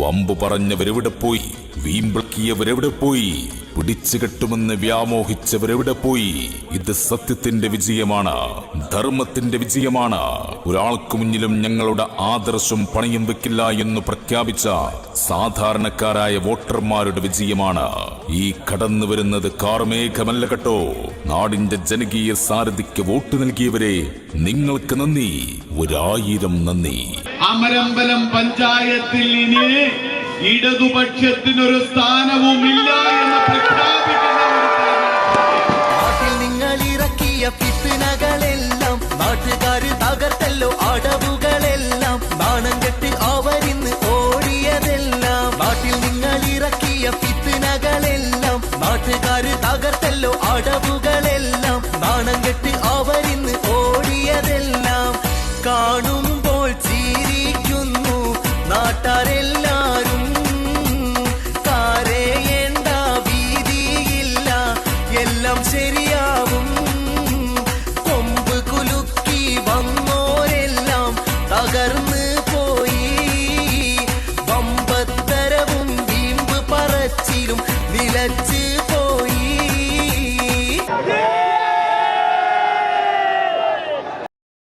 വമ്പു പറഞ്ഞവരെവിടെ പോയി? വീമ്പിളക്കിയവരെവിടെ പോയി? പിടിച്ചു കെട്ടുമെന്ന് വ്യാമോഹിച്ചവരെവിടെ പോയി? ഇത് സത്യത്തിന്റെ വിജയമാണ്, ധർമ്മത്തിന്റെ വിജയമാണ്. ഒരാൾക്കു മുന്നിലും ഞങ്ങളുടെ ആദർശം പണയം വെക്കില്ല എന്ന് പ്രഖ്യാപിച്ച സാധാരണക്കാരായ വോട്ടർമാരുടെ വിജയമാണ്. ഈ കടന്നു വരുന്നത് കാർമേഘമല്ല കേട്ടോ. നാടിന്റെ ജനകീയ സാരഥിക്ക് വോട്ട് നൽകിയവരെ നിങ്ങൾക്ക് നന്ദി, 1000 നന്ദി. അമരമ്പലം പഞ്ചായത്തിൽ ഇനി ഇടതുപക്ഷത്തിനൊരു സ്ഥാനവുമില്ല എന്ന് പ്രഖ്യാപിക്കുന്ന നാട്ടിൽ നിങ്ങൾ ഇറക്കിയ ഫിത്നകളെല്ലാം നാട്ടുകാര് തകർത്തല്ലോ അടവുകളെല്ലാം. നാണം കെട്ട് അവരിന്ന് ഓടിയതെല്ലാം. നാട്ടിൽ നിങ്ങൾ ഇറക്കിയ ഫിത്നകളെല്ലാം നാട്ടുകാര് തകർത്തല്ലോ അടവുകളെല്ലാം. നാണം കെട്ട് അവരിന്ന് ഓടിയതെല്ലാം കാണുമ്പോൾ ചിരിക്കുന്നു നാട്ടാരെല്ലാരും. കരയേണ്ട ഭീതിയില്ല, എല്ലാം ശരിയാവും. കൊമ്പ് കുലുക്കി വന്നോരെല്ലാം തകർന്ന് പോയി. വമ്പത്തരവും വീമ്പ് പറച്ചിലും നിലച്ച്